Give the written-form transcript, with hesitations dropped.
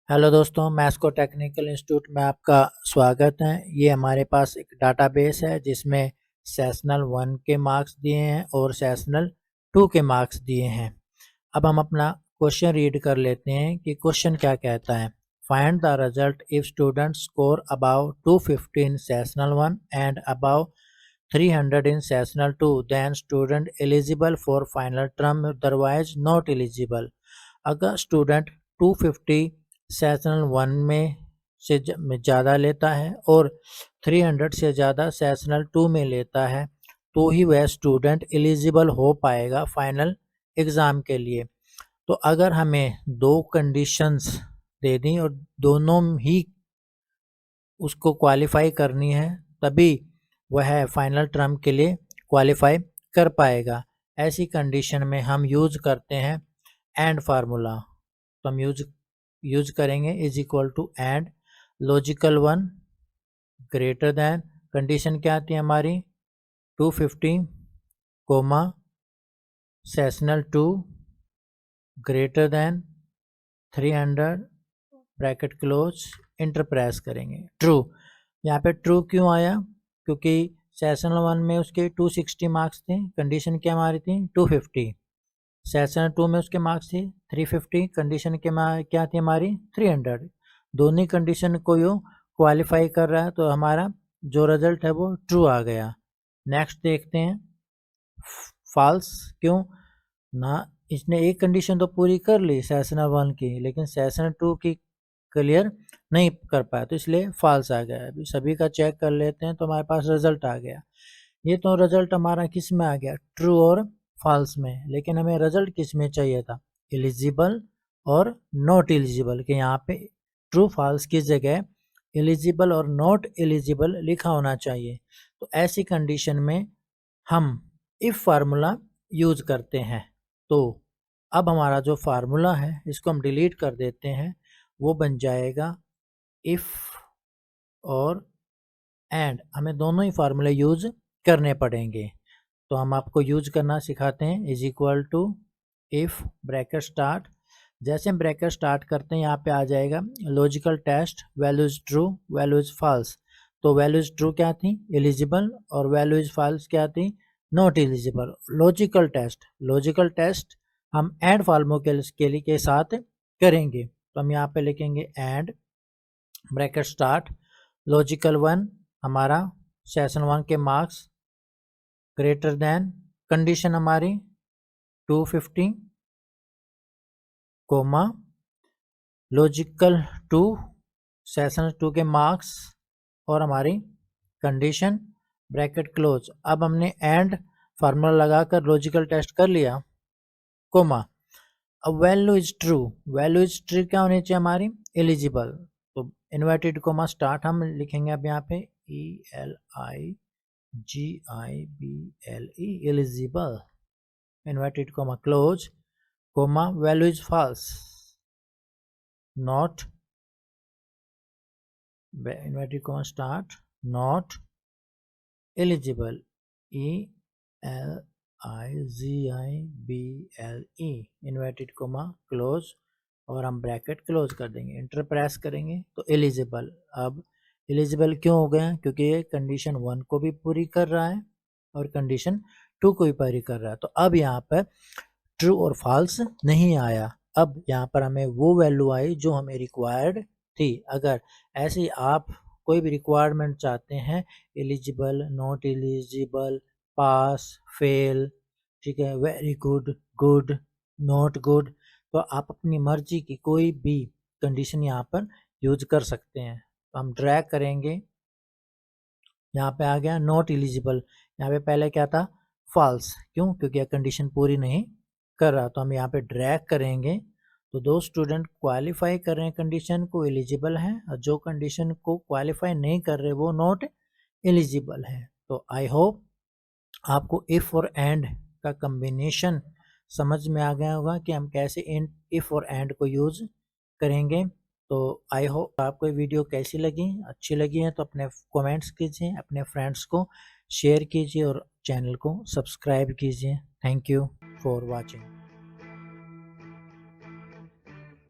Hello दोस्तों, Mexico technical institute में आपका स्वागत है। ये हमारे पास एक डाटाबेस है जिसमें सेशनल 1 के मार्क्स दिए हैं और सेशनल 2 के मार्क्स दिए हैं। अब हम अपना क्वेश्चन रीड कर लेते हैं कि क्वेश्चन क्या कहता है। Find the result if student score above 250 in sessional 1 and above 300 in sessional 2, then student eligible for final term, otherwise not eligible। अगर स्टूडेंट 250 सेशनल 1 में से ज़्यादा लेता है और 300 से ज़्यादा सेशनल 2 में लेता है तो ही वह स्टूडेंट एलिजिबल हो पाएगा फाइनल एग्ज़ाम के लिए। तो अगर हमें दो कंडीशंस दे दी और दोनों ही उसको क्वालिफाई करनी है तभी वह फाइनल टर्म के लिए क्वालिफाई कर पाएगा। ऐसी कंडीशन में हम यूज़ करते हैं एंड फार्मूला। तो हम यूज करेंगे is equal to and logical 1 greater than, condition क्या आती है हमारी 250 comma sessional 2 greater than 300 bracket close, enter press करेंगे ट्रू। यहाँ पे ट्रू क्यों आया? क्योंकि सेशनल 1 में उसके 260 मार्क्स थे, कंडीशन क्या हमारी थी 250। सेशन 2 में उसके मार्क्स थे 350, कंडीशन के क्या थी हमारी 300। दोनों कंडीशन को यो क्वालिफाई कर रहा है तो हमारा जो रिजल्ट है वो ट्रू आ गया। नेक्स्ट देखते हैं फॉल्स क्यों ना, इसने एक कंडीशन तो पूरी कर ली सेशनल 1 की, लेकिन सेशन 2 की क्लियर नहीं कर पाया तो इसलिए फॉल्स आ गया। अभी सभी का चेक कर लेते हैं तो हमारे पास रिजल्ट आ गया। ये तो रिजल्ट हमारा किस में आ गया, ट्रू और फॉल्स में, लेकिन हमें रिजल्ट किस में चाहिए था, एलिजिबल और नॉट एलिजिबल के। यहाँ पे ट्रू फॉल्स की जगह एलिजिबल और नॉट एलिजिबल लिखा होना चाहिए। तो ऐसी कंडीशन में हम इफ फार्मूला यूज करते हैं। तो अब हमारा जो फार्मूला है इसको हम डिलीट कर देते हैं, वो बन जाएगा इफ और एंड। हमें दोनों ही फार्मूले यूज करने पड़ेंगे तो हम आपको यूज करना सिखाते हैं। Is equal to if bracket start, जैसे हम ब्रैकेट स्टार्ट करते हैं यहाँ पे आ जाएगा logical test, value is true value is false. तो वैल्यू इज ट्रू क्या थी, एलिजिबल, और वैल्यू इज फॉल्स क्या थी, नॉट एलिजिबल। लॉजिकल टेस्ट हम एंड फार्मूले के साथ करेंगे तो हम यहाँ पे लिखेंगे एंड ब्रैकेट स्टार्ट लॉजिकल 1 हमारा सेशन 1 के मार्क्स ग्रेटर दैन, कंडीशन हमारी 250 कोमा लॉजिकल 2 सेशन 2 के मार्क्स और हमारी कंडीशन ब्रैकेट क्लोज। अब हमने एंड फार्मूला लगाकर लॉजिकल टेस्ट कर लिया कोमा। अब वैल्यू इज ट्रू क्या होनी चाहिए हमारी, एलिजिबल। तो इन्वर्टेड कोमा स्टार्ट हम लिखेंगे अब यहाँ पे ELIGIBLE eligible, inverted comma close comma value is false not, inverted comma start not eligible ELIGIBLE inverted comma close और हम ब्रैकेट क्लोज कर देंगे, इंटर प्रेस करेंगे तो एलिजिबल। अब एलिजिबल क्यों हो गया, क्योंकि ये कंडीशन 1 को भी पूरी कर रहा है और कंडीशन 2 को भी पूरी कर रहा है। तो अब यहाँ पर ट्रू और फॉल्स नहीं आया, अब यहाँ पर हमें वो वैल्यू आई जो हमें रिक्वायर्ड थी। अगर ऐसे आप कोई भी रिक्वायरमेंट चाहते हैं, eligible, not eligible, pass, fail, ठीक है, very good, good, not good, तो आप अपनी मर्जी की कोई भी कंडीशन यहाँ पर यूज कर सकते हैं। तो हम ड्रैग करेंगे, यहाँ पे आ गया नॉट एलिजिबल, यहाँ पे पहले क्या था फॉल्स, क्यों, क्योंकि यह कंडीशन पूरी नहीं कर रहा। तो हम यहाँ पे ड्रैग करेंगे तो दो स्टूडेंट क्वालिफाई कर रहे हैं कंडीशन को, एलिजिबल हैं, और जो कंडीशन को क्वालिफाई नहीं कर रहे वो नॉट एलिजिबल है। तो आई होप आपको इफ़ और एंड का कम्बिनेशन समझ में आ गया होगा कि हम कैसे इन इफ़ और एंड को यूज़ करेंगे। तो आई होप आपको ये वीडियो कैसी लगी, अच्छी लगी है तो अपने कमेंट्स कीजिए, अपने फ्रेंड्स को शेयर कीजिए और चैनल को सब्सक्राइब कीजिए। Thank you for watching.